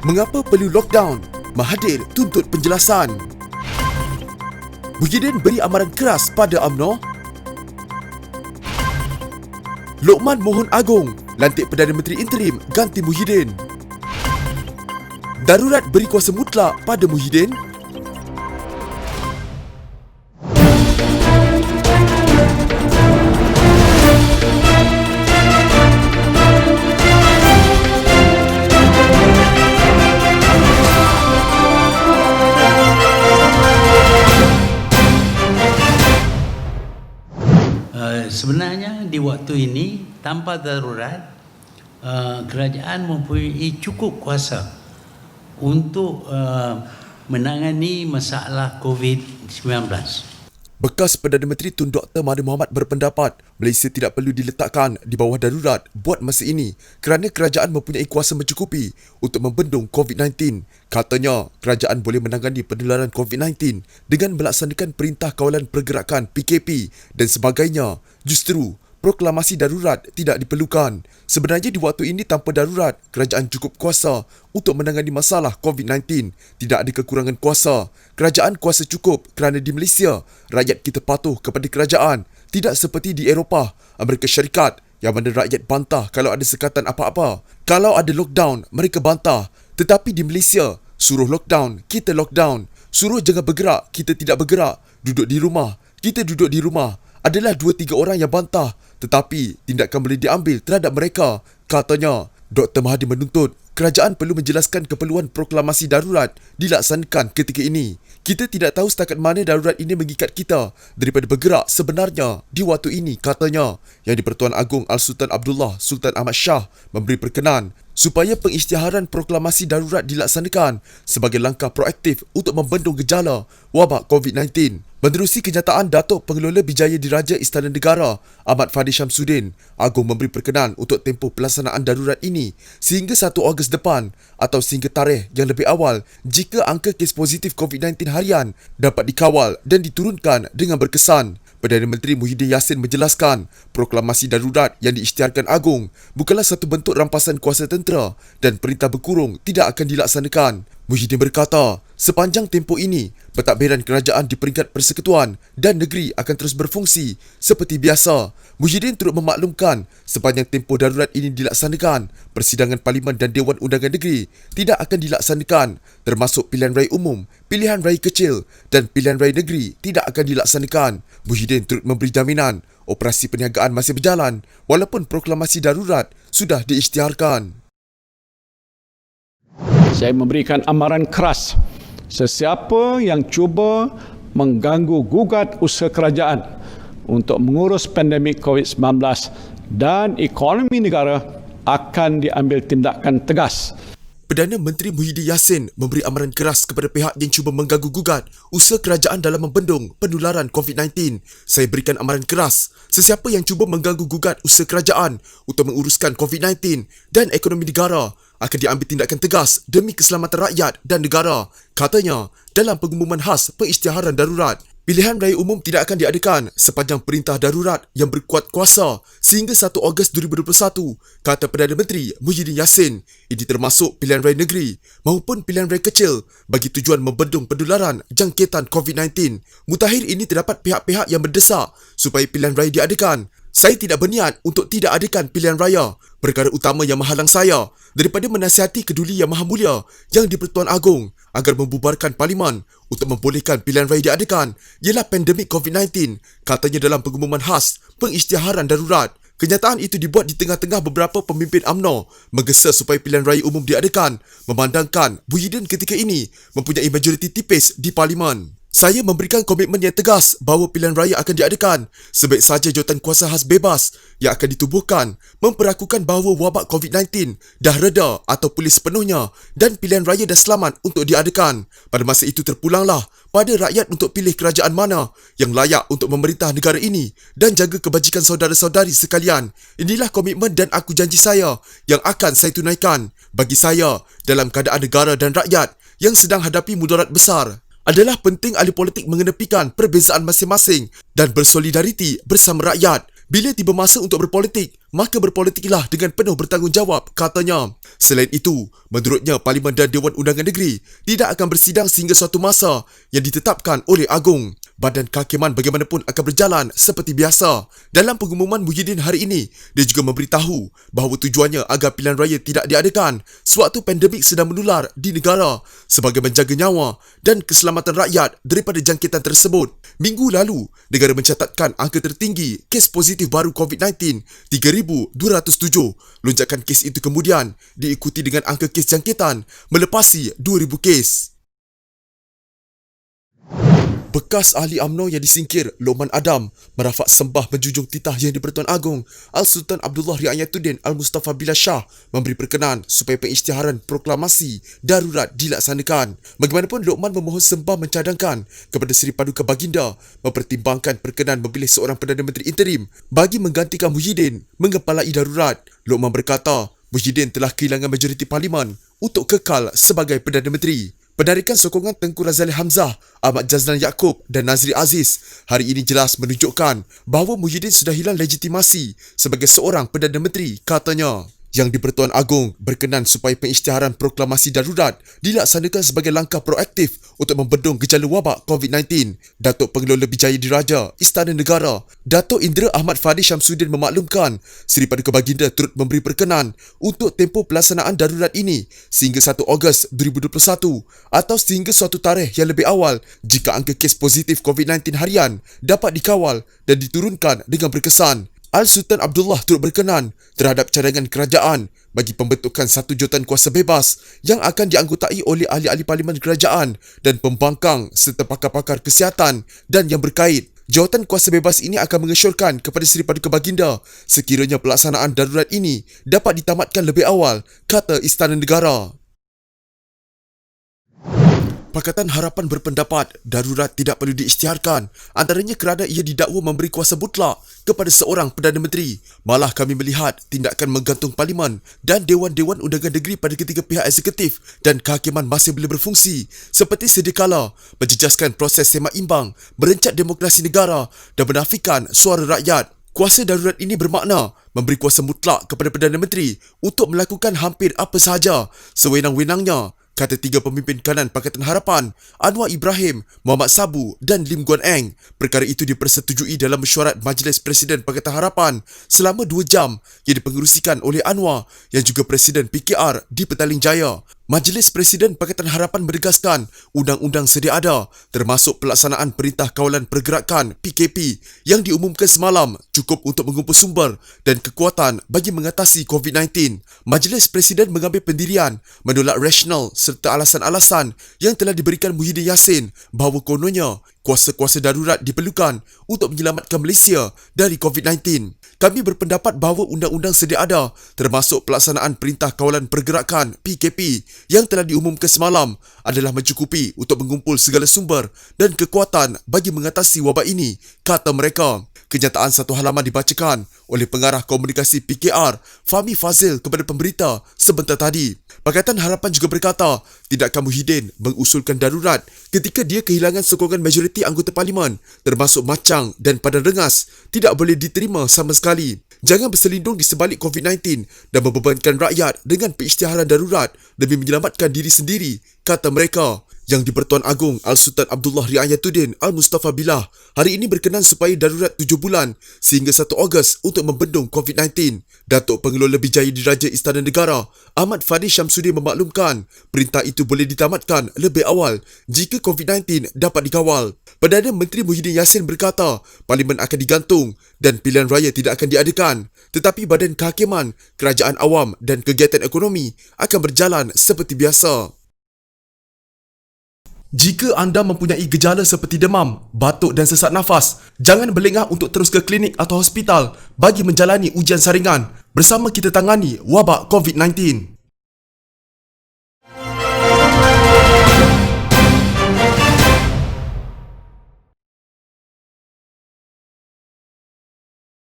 Mengapa perlu lockdown? Mahathir tuntut penjelasan. Muhyiddin beri amaran keras pada UMNO. Lokman mohon agung lantik Perdana Menteri interim ganti Muhyiddin. Darurat beri kuasa mutlak pada Muhyiddin. Sebenarnya di waktu ini tanpa darurat kerajaan mempunyai cukup kuasa untuk menangani masalah COVID-19. Bekas Perdana Menteri Tun Dr. Mahathir Mohamad berpendapat Malaysia tidak perlu diletakkan di bawah darurat buat masa ini kerana kerajaan mempunyai kuasa mencukupi untuk membendung COVID-19. Katanya, kerajaan boleh menangani penularan COVID-19 dengan melaksanakan Perintah Kawalan Pergerakan PKP dan sebagainya. Justru, proklamasi darurat tidak diperlukan. Sebenarnya di waktu ini tanpa darurat, kerajaan cukup kuasa untuk menangani masalah COVID-19. Tidak ada kekurangan kuasa. Kerajaan kuasa cukup kerana di Malaysia, rakyat kita patuh kepada kerajaan. Tidak seperti di Eropah, Amerika Syarikat yang mana rakyat bantah kalau ada sekatan apa-apa. Kalau ada lockdown, mereka bantah. Tetapi di Malaysia, suruh lockdown, kita lockdown. Suruh jangan bergerak, kita tidak bergerak. Duduk di rumah, kita duduk di rumah. Adalah 2-3 orang yang bantah, tetapi tindakan boleh diambil terhadap mereka. Katanya, Dr. Mahathir menuntut kerajaan perlu menjelaskan keperluan proklamasi darurat dilaksanakan ketika ini. Kita tidak tahu setakat mana darurat ini mengikat kita daripada bergerak sebenarnya di waktu ini, katanya. Yang di-Pertuan Agong Al-Sultan Abdullah Sultan Ahmad Shah memberi perkenan supaya pengisytiharan proklamasi darurat dilaksanakan sebagai langkah proaktif untuk membendung gejala wabak COVID-19. Menerusi kenyataan Datuk Pengelola Bijaya Diraja Istana Negara Ahmad Fadil Syamsuddin, Agong memberi perkenan untuk tempoh pelaksanaan darurat ini sehingga 1 Ogos depan atau sehingga tarikh yang lebih awal jika angka kes positif COVID-19 harian dapat dikawal dan diturunkan dengan berkesan. Perdana Menteri Muhyiddin Yassin menjelaskan proklamasi darurat yang diisytiharkan Agong bukanlah satu bentuk rampasan kuasa tentera dan perintah berkurung tidak akan dilaksanakan. Muhyiddin berkata, sepanjang tempoh ini, pentadbiran kerajaan di peringkat persekutuan dan negeri akan terus berfungsi seperti biasa. Muhyiddin turut memaklumkan sepanjang tempoh darurat ini dilaksanakan, persidangan Parlimen dan Dewan Undangan Negeri tidak akan dilaksanakan, termasuk pilihan raya umum, pilihan raya kecil dan pilihan raya negeri tidak akan dilaksanakan. Muhyiddin turut memberi jaminan operasi perniagaan masih berjalan walaupun proklamasi darurat sudah diisytiharkan. Saya memberikan amaran keras sesiapa yang cuba mengganggu gugat usaha kerajaan untuk mengurus pandemik COVID-19 dan ekonomi negara akan diambil tindakan tegas. Perdana Menteri Muhyiddin Yassin memberi amaran keras kepada pihak yang cuba mengganggu gugat usaha kerajaan dalam membendung penularan COVID-19. Saya berikan amaran keras sesiapa yang cuba mengganggu gugat usaha kerajaan untuk menguruskan COVID-19 dan ekonomi negara akan diambil tindakan tegas demi keselamatan rakyat dan negara, katanya dalam pengumuman khas pengisytiharan darurat. Pilihan raya umum tidak akan diadakan sepanjang perintah darurat yang berkuat kuasa sehingga 1 Ogos 2021, kata Perdana Menteri Muhyiddin Yassin. Ini termasuk pilihan raya negeri maupun pilihan raya kecil bagi tujuan membendung penularan jangkitan COVID-19. Mutakhir ini terdapat pihak-pihak yang mendesak supaya pilihan raya diadakan. Saya tidak berniat untuk tidak adakan pilihan raya. Perkara utama yang menghalang saya daripada menasihati Keduli Yang Maha Mulia yang di-Pertuan Agong agar membubarkan Parlimen untuk membolehkan pilihan raya diadakan ialah pandemik COVID-19, katanya dalam pengumuman khas pengisytiharan darurat. Kenyataan itu dibuat di tengah-tengah beberapa pemimpin UMNO menggesa supaya pilihan raya umum diadakan, memandangkan Muhyiddin ketika ini mempunyai majoriti tipis di Parlimen. Saya memberikan komitmen yang tegas bahawa pilihan raya akan diadakan sebaik saja jawatan kuasa khas bebas yang akan ditubuhkan memperakukan bahawa wabak COVID-19 dah reda atau pulih sepenuhnya dan pilihan raya dah selamat untuk diadakan. Pada masa itu terpulanglah pada rakyat untuk pilih kerajaan mana yang layak untuk memerintah negara ini dan jaga kebajikan saudara-saudari sekalian. Inilah komitmen dan aku janji saya yang akan saya tunaikan. Bagi saya, dalam keadaan negara dan rakyat yang sedang hadapi mudarat besar, adalah penting ahli politik mengenepikan perbezaan masing-masing dan bersolidariti bersama rakyat. Bila tiba masa untuk berpolitik, maka berpolitiklah dengan penuh bertanggungjawab, katanya. Selain itu, menurutnya Parlimen dan Dewan Undangan Negeri tidak akan bersidang sehingga suatu masa yang ditetapkan oleh Agong. Badan kehakiman bagaimanapun akan berjalan seperti biasa. Dalam pengumuman Muhyiddin hari ini, dia juga memberitahu bahawa tujuannya agar pilihan raya tidak diadakan sewaktu pandemik sedang menular di negara sebagai menjaga nyawa dan keselamatan rakyat daripada jangkitan tersebut. Minggu lalu, negara mencatatkan angka tertinggi kes positif baru COVID-19, 3,207. Lonjakan kes itu kemudian diikuti dengan angka kes jangkitan melepasi 2,000 kes. Bekas ahli UMNO yang disingkir, Lokman Adam, merafak sembah menjunjung titah Yang di-Pertuan Agong Al-Sultan Abdullah Riayatuddin Al-Mustafa Billah Shah memberi perkenan supaya pengisytiharan proklamasi darurat dilaksanakan. Bagaimanapun, Lokman memohon sembah mencadangkan kepada Seri Paduka Baginda mempertimbangkan perkenan memilih seorang Perdana Menteri interim bagi menggantikan Muhyiddin mengepalai darurat. Lokman berkata, Muhyiddin telah kehilangan majoriti parlimen untuk kekal sebagai Perdana Menteri. Penarikan sokongan Tengku Razali Hamzah, Ahmad Jazlan Yaakob dan Nazri Aziz hari ini jelas menunjukkan bahawa Muhyiddin sudah hilang legitimasi sebagai seorang Perdana Menteri, katanya. Yang di-Pertuan Agong berkenan supaya pengisytiharan proklamasi darurat dilaksanakan sebagai langkah proaktif untuk membendung gejala wabak COVID-19. Datuk Pengelola Bijaya Diraja Istana Negara, Datuk Indra Ahmad Fadi Syamsuddin memaklumkan Seri Paduka Baginda turut memberi perkenan untuk tempoh pelaksanaan darurat ini sehingga 1 Ogos 2021 atau sehingga suatu tarikh yang lebih awal jika angka kes positif COVID-19 harian dapat dikawal dan diturunkan dengan berkesan. Al-Sultan Abdullah turut berkenan terhadap cadangan kerajaan bagi pembentukan satu jawatan kuasa bebas yang akan dianggotai oleh ahli-ahli parlimen kerajaan dan pembangkang serta pakar-pakar kesihatan dan yang berkait. Jawatan kuasa bebas ini akan mengesyorkan kepada Seri Paduka Baginda sekiranya pelaksanaan darurat ini dapat ditamatkan lebih awal, kata Istana Negara. Pakatan Harapan berpendapat darurat tidak perlu diisytiharkan, antaranya kerana ia didakwa memberi kuasa mutlak kepada seorang Perdana Menteri. Malah kami melihat tindakan menggantung Parlimen dan Dewan-Dewan Undangan Negeri pada ketiga pihak eksekutif dan kehakiman masih boleh berfungsi seperti sedia kala, menjejaskan proses semak imbang, merencat demokrasi negara dan menafikan suara rakyat. Kuasa darurat ini bermakna memberi kuasa mutlak kepada Perdana Menteri untuk melakukan hampir apa sahaja sewenang-wenangnya, kata 3 pemimpin kanan Pakatan Harapan, Anwar Ibrahim, Muhammad Sabu dan Lim Guan Eng. Perkara itu dipersetujui dalam mesyuarat Majlis Presiden Pakatan Harapan selama 2 jam yang dipengerusikan oleh Anwar yang juga Presiden PKR di Petaling Jaya. Majlis Presiden Pakatan Harapan menegaskan undang-undang sedia ada termasuk pelaksanaan Perintah Kawalan Pergerakan PKP yang diumumkan semalam cukup untuk mengumpul sumber dan kekuatan bagi mengatasi COVID-19. Majlis Presiden mengambil pendirian menolak rasional serta alasan-alasan yang telah diberikan Muhyiddin Yassin bahawa kononnya kuasa-kuasa darurat diperlukan untuk menyelamatkan Malaysia dari COVID-19. Kami berpendapat bahawa undang-undang sedia ada termasuk pelaksanaan Perintah Kawalan Pergerakan PKP yang telah diumumkan semalam adalah mencukupi untuk mengumpul segala sumber dan kekuatan bagi mengatasi wabak ini, kata mereka. Kenyataan satu halaman dibacakan oleh pengarah komunikasi PKR Fahmi Fazil kepada pemberita sebentar tadi. Pakatan Harapan juga berkata, tidakkah Muhyiddin mengusulkan darurat ketika dia kehilangan sokongan majoriti anggota parlimen termasuk Macang dan Padang Rengas tidak boleh diterima sama sekali. Jangan berselindung di sebalik COVID-19 dan membebankan rakyat dengan pengisytiharan darurat demi menyelamatkan diri sendiri, kata mereka. Yang di-Pertuan Agong Al-Sultan Abdullah Riayatuddin Al-Mustafa Billah hari ini berkenan supaya darurat 7 bulan sehingga 1 Ogos untuk membendung COVID-19. Datuk Pengelola Bijaya Diraja Istana Negara Ahmad Fadi Syamsuddin memaklumkan perintah itu boleh ditamatkan lebih awal jika COVID-19 dapat dikawal. Perdana Menteri Muhyiddin Yassin berkata Parlimen akan digantung dan pilihan raya tidak akan diadakan, tetapi Badan Kehakiman, Kerajaan Awam dan Kegiatan Ekonomi akan berjalan seperti biasa. Jika anda mempunyai gejala seperti demam, batuk dan sesak nafas, jangan berlengah untuk terus ke klinik atau hospital bagi menjalani ujian saringan. Bersama kita tangani wabak COVID-19.